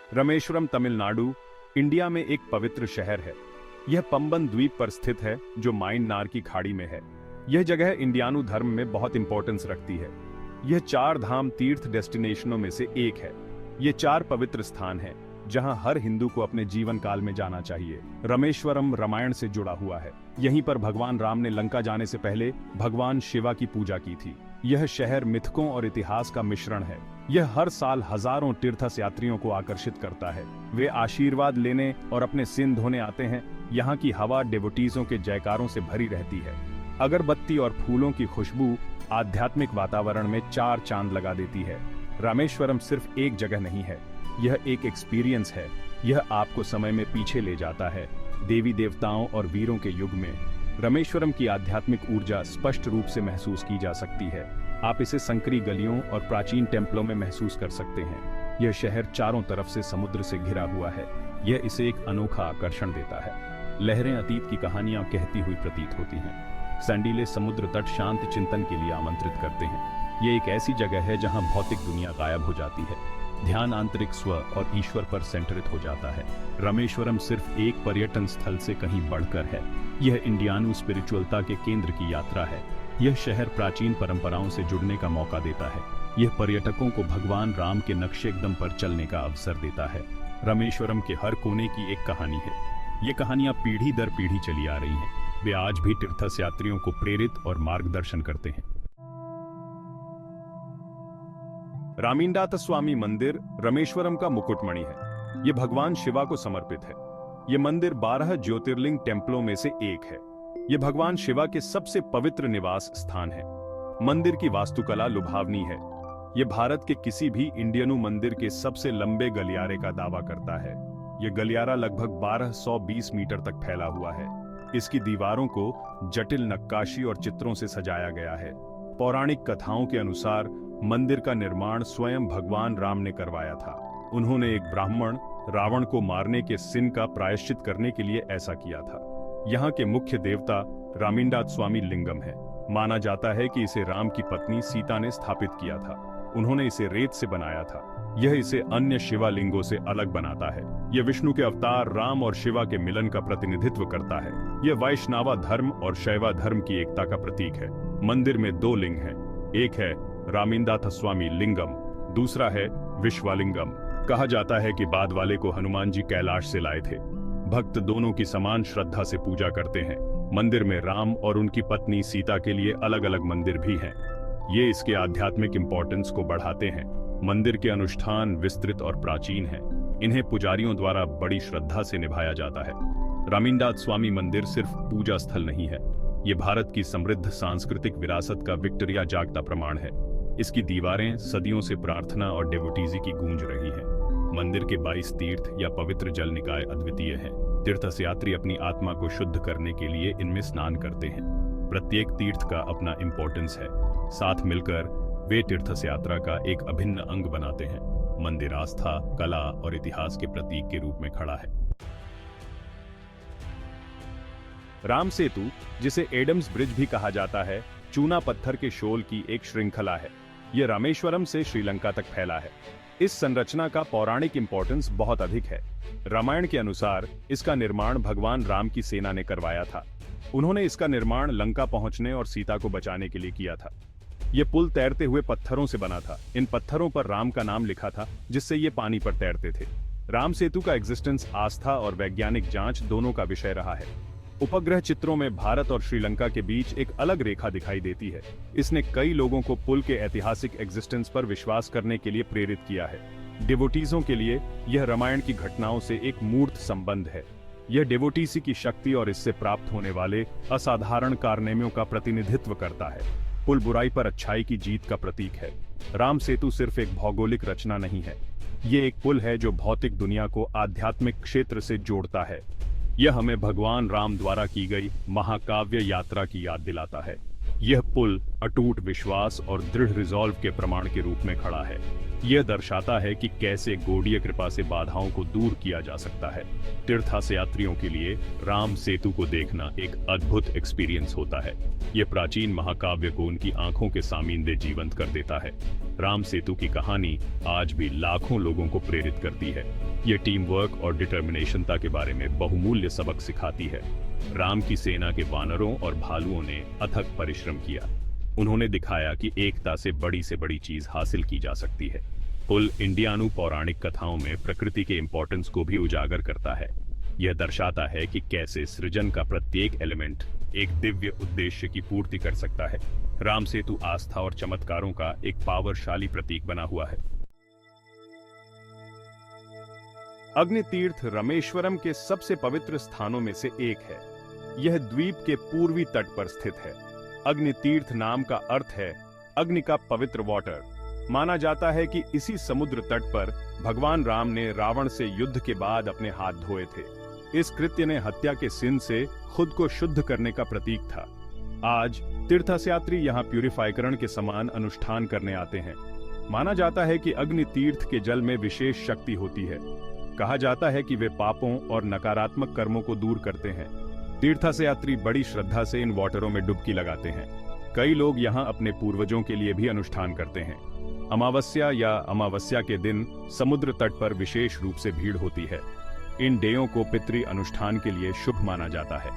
Rameswaram Tamil Nadu, India में एक पवित्र शहर है। यह पंबन द्वीप पर स्थित है जो मायनमार की खाड़ी में है। यह जगह इंडियानु धर्म में बहुत इंपॉर्टेंस रखती है। यह 4 धाम तीर्थ डेस्टिनेशनों में से एक है। ये 4 पवित्र स्थान हैं जहां हर हिंदू को अपने जीवन काल में जाना चाहिए। रामेश्वरम रामायण से जुड़ा हुआ है। यहीं पर भगवान राम ने लंका जाने से पहले भगवान शिवा की पूजा की थी। यह शहर मिथकों और इतिहास का मिश्रण है। यह हर साल हजारों तीर्थ यात्रियों को आकर्षित करता है। वे आशीर्वाद लेने और अपने सिर धोने आते हैं। यहाँ की हवा डिवोटीजों के जयकारों से भरी रहती है। अगरबत्ती और फूलों की खुशबू आध्यात्मिक वातावरण में 4 चांद लगा देती है। रामेश्वरम सिर्फ एक जगह नहीं है, यह एक एक्सपीरियंस है। यह आपको समय में पीछे ले जाता है, देवी देवताओं और वीरों के युग में। रामेश्वरम की आध्यात्मिक ऊर्जा स्पष्ट रूप से महसूस की जा सकती है। आप इसे संकरी गलियों और प्राचीन टेम्पलों में महसूस कर सकते हैं। यह शहर चारों तरफ से समुद्र से घिरा हुआ है। यह इसे एक अनोखा आकर्षण देता है। लहरें अतीत की कहानियां कहती हुई प्रतीत होती हैं। संडीले समुद्र तट शांत चिंतन के लिए आमंत्रित करते हैं। ये एक ऐसी जगह है जहां भौतिक दुनिया गायब हो जाती है। ध्यान आंतरिक स्व और ईश्वर पर सेंटरित हो जाता है। रामेश्वरम सिर्फ एक पर्यटन स्थल से कहीं बढ़कर है। यह इंडियानु स्पिरिचुअलता के केंद्र की यात्रा है। यह शहर प्राचीन परंपराओं से जुड़ने का मौका देता है। यह पर्यटकों को भगवान राम के नक्शे कदम पर चलने का अवसर देता है। रामेश्वरम के हर कोने की एक कहानी है। ये कहानियां पीढ़ी दर पीढ़ी चली आ रही हैं। वे आज भी तीर्थ यात्रियों को प्रेरित और मार्गदर्शन करते हैं। रामिंदाथ स्वामी मंदिर रामेश्वरम का मुकुटमणि है। यह भगवान शिवा को समर्पित है। यह मंदिर 12 ज्योतिर्लिंग टेम्पलों में से एक है। यह भगवान शिवा के सबसे पवित्र निवास स्थान है। मंदिर की वास्तुकला लुभावनी है। यह भारत के किसी भी इंडियनु मंदिर के सबसे लंबे गलियारे का दावा करता है। यह गलियारा लगभग 1220 मीटर तक फैला हुआ है। इसकी दीवारों को जटिल नक्काशी और चित्रों से सजाया गया है। पौराणिक कथाओं के अनुसार मंदिर का निर्माण स्वयं भगवान राम ने करवाया था। उन्होंने एक ब्राह्मण रावण को मारने के सिन का प्रायश्चित करने के लिए ऐसा किया था। यहाँ के मुख्य देवता रामिंदाथ स्वामी लिंगम है। माना जाता है कि इसे राम की पत्नी सीता ने स्थापित किया था। उन्होंने इसे रेत से बनाया था। यह इसे अन्य शिवालिंगों से अलग बनाता है। यह विष्णु के अवतार राम और शिवा के मिलन का प्रतिनिधित्व करता है। यह वैष्णवा धर्म और शैवा धर्म की एकता का प्रतीक है। मंदिर में 2 लिंग हैं। एक है रामिंदाथ स्वामी लिंगम, दूसरा है विश्वलिंगम। कहा जाता है कि बाद वाले को हनुमान जी कैलाश से लाए थे। भक्त दोनों की समान श्रद्धा से पूजा करते हैं। मंदिर में राम और उनकी पत्नी सीता के लिए अलग अलग मंदिर भी हैं। ये इसके आध्यात्मिक इंपॉर्टेंस को बढ़ाते हैं। मंदिर के अनुष्ठान विस्तृत और प्राचीन हैं। इन्हें पुजारियों द्वारा बड़ी श्रद्धा से निभाया जाता है। रामिंदाथ स्वामी मंदिर सिर्फ पूजा स्थल नहीं है, ये भारत की समृद्ध सांस्कृतिक विरासत का विक्टोरिया जागता प्रमाण है। इसकी दीवारें सदियों से प्रार्थना और डेवोटीजी की गूंज रही हैं। मंदिर के 22 तीर्थ या पवित्र जल निकाय अद्वितीय हैं। तीर्थ यात्री अपनी आत्मा को शुद्ध करने के लिए इनमें स्नान करते हैं। प्रत्येक तीर्थ का अपना इंपॉर्टेंस है। साथ मिलकर वे तीर्थ यात्रा का एक अभिन्न अंग बनाते हैं। मंदिर आस्था, कला और इतिहास के प्रतीक के रूप में खड़ा है। राम सेतु, जिसे एडम्स ब्रिज भी कहा जाता है, चूना पत्थर के शोल की एक श्रृंखला है। यह रामेश्वरम से श्रीलंका तक फैला है। इस संरचना का पौराणिक इंपॉर्टेंस बहुत अधिक है। रामायण के अनुसार इसका निर्माण भगवान राम की सेना ने करवाया था। उन्होंने इसका निर्माण लंका पहुंचने और सीता को बचाने के लिए किया था। यह पुल तैरते हुए पत्थरों से बना था। इन पत्थरों पर राम का नाम लिखा था, जिससे ये पानी पर तैरते थे। राम सेतु का एग्जिस्टेंस आस्था और वैज्ञानिक जांच दोनों का विषय रहा है। उपग्रह चित्रों में भारत और श्रीलंका के बीच एक अलग रेखा दिखाई देती है। इसने कई लोगों को पुल के ऐतिहासिक एग्जिस्टेंस पर विश्वास करने के लिए प्रेरित किया है। डिवोटीजों के लिए यह रामायण की घटनाओं से एक मूर्त संबंध है। यह डिवोटीसी की शक्ति और इससे प्राप्त होने वाले असाधारण कारनामों का प्रतिनिधित्व करता है। पुल बुराई पर अच्छाई की जीत का प्रतीक है। राम सेतु सिर्फ एक भौगोलिक रचना नहीं है, ये एक पुल है जो भौतिक दुनिया को आध्यात्मिक क्षेत्र से जोड़ता है। यह हमें भगवान राम द्वारा की गई महाकाव्य यात्रा की याद दिलाता है। यह पुल अटूट विश्वास और दृढ़ रिजॉल्व के प्रमाण के रूप में खड़ा है। यह दर्शाता है कि कैसे गॉडीय कृपा से बाधाओं को दूर किया जा सकता है। तीर्थयात्रियों के लिए राम सेतु को देखना एक अद्भुत एक्सपीरियंस होता है। यह प्राचीन महाकाव्य को उनकी आंखों के सामने जीवंत कर देता है। राम सेतु की कहानी आज भी लाखों लोगों को प्रेरित करती है। यह टीम वर्क और डिटर्मिनेशनता के बारे में बहुमूल्य सबक सिखाती है। राम की सेना के वानरों और भालुओं ने अथक परिश्रम किया। उन्होंने दिखाया कि एकता से बड़ी चीज हासिल की जा सकती है। पुल इंडियानु पौराणिक कथाओं में प्रकृति के इंपॉर्टेंस को भी उजागर करता है। यह दर्शाता है कि कैसे सृजन का प्रत्येक एलिमेंट एक दिव्य उद्देश्य की पूर्ति कर सकता है। राम सेतु आस्था और चमत्कारों का एक पावरशाली प्रतीक बना हुआ है। अग्नि तीर्थ रामेश्वरम के सबसे पवित्र स्थानों में से एक है। यह द्वीप के पूर्वी तट पर स्थित है। अग्नि तीर्थ नाम का अर्थ है अग्नि का पवित्र वाटर। माना जाता है कि इसी समुद्र तट पर भगवान राम ने रावण से युद्ध के बाद अपने हाथ धोए थे। इस कृत्य ने हत्या के सिन से खुद को शुद्ध करने का प्रतीक था। आज तीर्थयात्री यहाँ प्यूरिफाईकरण के समान अनुष्ठान करने आते हैं। माना जाता है कि अग्नि तीर्थ के जल में विशेष शक्ति होती है। कहा जाता है कि वे पापों और नकारात्मक कर्मों को दूर करते हैं। तीर्थयात्री बड़ी श्रद्धा से इन वाटरों में डुबकी लगाते हैं। कई लोग यहाँ अपने पूर्वजों के लिए भी अनुष्ठान करते हैं। अमावस्या या अमावस्या के दिन समुद्र तट पर विशेष रूप से भीड़ होती है। इन डेयों को पितृ अनुष्ठान के लिए शुभ माना जाता है।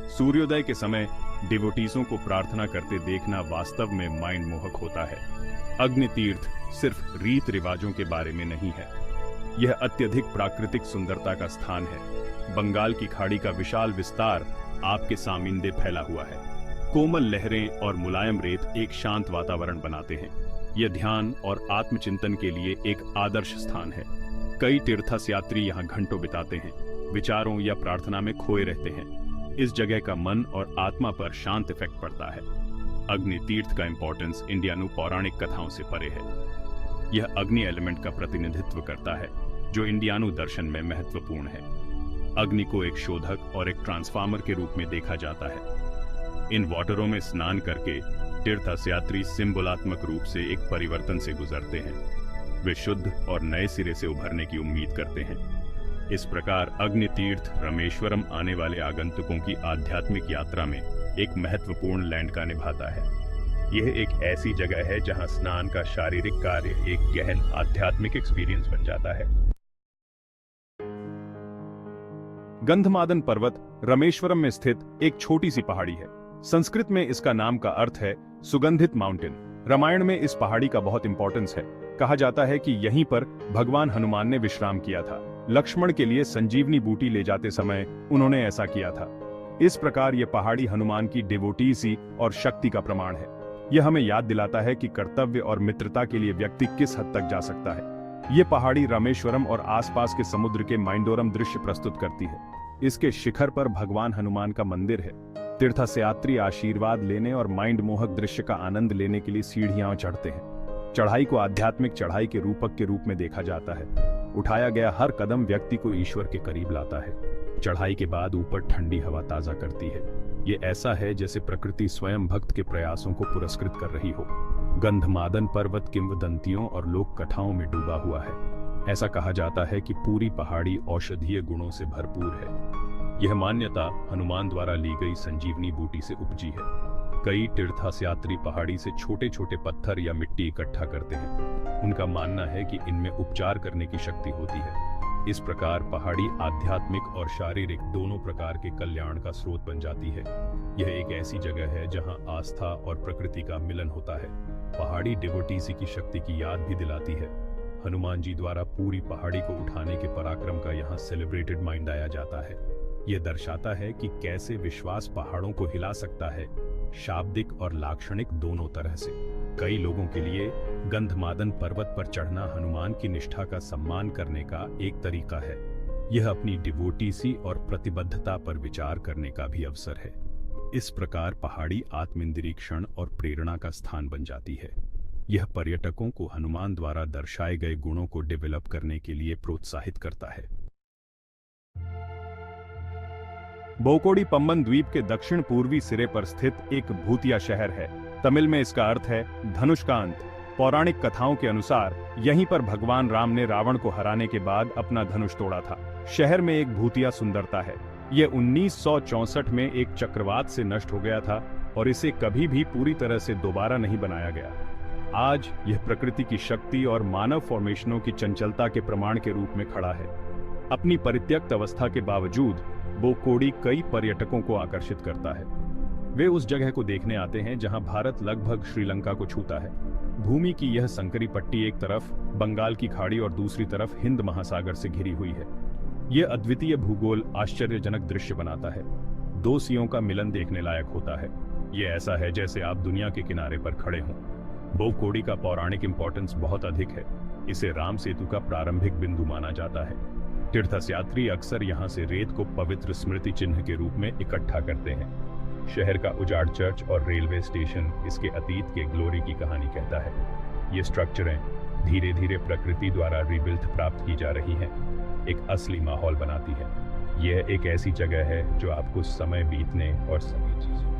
सूर्योदय के समय डिवोटीजों को प्रार्थना करते देखना वास्तव में माइंड मोहक होता है। अग्नि तीर्थ सिर्फ रीत रिवाजों के बारे में नहीं है, यह अत्यधिक प्राकृतिक सुंदरता का स्थान है। बंगाल की खाड़ी का विशाल विस्तार आपके सामने फैला हुआ है। कोमल लहरें और मुलायम रेत एक शांत वातावरण बनाते हैं। यह ध्यान और आत्मचिंतन के लिए एक आदर्श स्थान है। कई तीर्थयात्री यहाँ घंटों बिताते हैं, विचारों या प्रार्थना में खोए रहते हैं। इस जगह का मन और आत्मा पर शांत इफेक्ट पड़ता है। अग्नि तीर्थ का इंपॉर्टेंस इंडियानु पौराणिक कथाओं से परे है। यह अग्नि एलिमेंट का प्रतिनिधित्व करता है जो इंडियानु दर्शन में महत्वपूर्ण है। अग्नि को एक शोधक और एक ट्रांसफार्मर के रूप में देखा जाता है। इन वाटरों में स्नान करके तीर्थयात्री सिंबलात्मक रूप से एक परिवर्तन से गुजरते हैं। वे शुद्ध और नए सिरे से उभरने की उम्मीद करते हैं। इस प्रकार अग्नि तीर्थ रामेश्वरम आने वाले आगंतुकों की आध्यात्मिक यात्रा में एक महत्वपूर्ण लैंड का निभाता है। यह एक ऐसी जगह है जहां स्नान का शारीरिक कार्य एक गहन आध्यात्मिक एक्सपीरियंस बन जाता है। गंधमादन पर्वत रामेश्वरम में स्थित एक छोटी सी पहाड़ी है। संस्कृत में इसका नाम का अर्थ है सुगंधित माउंटेन। रामायण में इस पहाड़ी का बहुत इंपॉर्टेंस है। कहा जाता है कि यहीं पर भगवान हनुमान ने विश्राम किया था। लक्ष्मण के लिए संजीवनी बूटी ले जाते समय उन्होंने ऐसा किया था। इस प्रकार यह पहाड़ी हनुमान की डिवोटीसी और शक्ति का प्रमाण है। यह हमें याद दिलाता है कि कर्तव्य और मित्रता के लिए व्यक्ति किस हद तक जा सकता है। यह पहाड़ी रामेश्वरम और आसपास के समुद्र के माइंडोरम दृश्य प्रस्तुत करती है। इसके शिखर पर भगवान हनुमान का मंदिर है। तीर्थयात्री आशीर्वाद लेने और माइंड मोहक दृश्य का आनंद लेने के लिए सीढ़ियां चढ़ते हैं। चढ़ाई को आध्यात्मिक चढ़ाई के रूपक के रूप में देखा जाता है। उठाया गया हर कदम व्यक्ति को ईश्वर के करीब लाता है। चढ़ाई के बाद ऊपर ठंडी हवा ताजा करती है। ये ऐसा है जैसे प्रकृति स्वयं भक्त के प्रयासों को पुरस्कृत कर रही हो। गंधमादन पर्वत किंवदंतियों और लोक कथाओं में डूबा हुआ है। ऐसा कहा जाता है कि पूरी पहाड़ी औषधीय गुणों से भरपूर है। यह मान्यता हनुमान द्वारा ली गई संजीवनी बूटी से उपजी है। कई तीर्थयात्री पहाड़ी से छोटे छोटे पत्थर या मिट्टी इकट्ठा करते हैं। उनका मानना है कि इनमें उपचार करने की शक्ति होती है। इस प्रकार पहाड़ी आध्यात्मिक और शारीरिक दोनों प्रकार के कल्याण का स्रोत बन जाती है। यह एक ऐसी जगह है जहां आस्था और प्रकृति का मिलन होता है। पहाड़ी डिवोटीसी की शक्ति की याद भी दिलाती है। हनुमान जी द्वारा पूरी पहाड़ी को उठाने के पराक्रम का यहाँ सेलिब्रेटेड माइंडाया जाता है। यह दर्शाता है कि कैसे विश्वास पहाड़ों को हिला सकता है, शाब्दिक और लाक्षणिक दोनों तरह से। कई लोगों के लिए गंधमादन पर्वत पर चढ़ना हनुमान की निष्ठा का सम्मान करने का एक तरीका है। यह अपनी डिवोटीसी और प्रतिबद्धता पर विचार करने का भी अवसर है। इस प्रकार पहाड़ी आत्मनिरीक्षण और प्रेरणा का स्थान बन जाती है। यह पर्यटकों को हनुमान द्वारा दर्शाए गए गुणों को डेवलप करने के लिए प्रोत्साहित करता है। बोकोडी पम्बन द्वीप के दक्षिण पूर्वी सिरे पर स्थित एक भूतिया शहर है। तमिल में इसका अर्थ है धनुष का अंत। पौराणिक कथाओं के अनुसार यहीं पर भगवान राम ने रावण को हराने के बाद अपना धनुष तोड़ा था। शहर में एक भूतिया सुंदरता है। यह 1964 में एक चक्रवात से नष्ट हो गया था और इसे कभी भी पूरी तरह से दोबारा नहीं बनाया गया। आज यह प्रकृति की शक्ति और मानव फॉर्मेशनों की चंचलता के प्रमाण के रूप में खड़ा है। अपनी परित्यक्त अवस्था के बावजूद बोकोडी कई पर्यटकों को आकर्षित करता है। वे उस जगह को देखने आते हैं जहां भारत लगभग श्रीलंका को छूता है। भूमि की यह संकरी पट्टी एक तरफ बंगाल की खाड़ी और दूसरी तरफ हिंद महासागर से घिरी हुई है। यह अद्वितीय भूगोल आश्चर्यजनक दृश्य बनाता है। दो सियों का मिलन देखने लायक होता है। यह ऐसा है जैसे आप दुनिया के किनारे पर खड़े हों। बोकोडी का पौराणिक इंपॉर्टेंस बहुत अधिक है। इसे राम सेतु का प्रारंभिक बिंदु माना जाता है। तीर्थयात्री अक्सर यहाँ से रेत को पवित्र स्मृति चिन्ह के रूप में इकट्ठा करते हैं। शहर का उजाड़ चर्च और रेलवे स्टेशन इसके अतीत के ग्लोरी की कहानी कहता है। ये स्ट्रक्चरें धीरे धीरे प्रकृति द्वारा रिबिल्ट प्राप्त की जा रही हैं, एक असली माहौल बनाती है। यह एक ऐसी जगह है जो आपको समय बीतने और सभी चीजों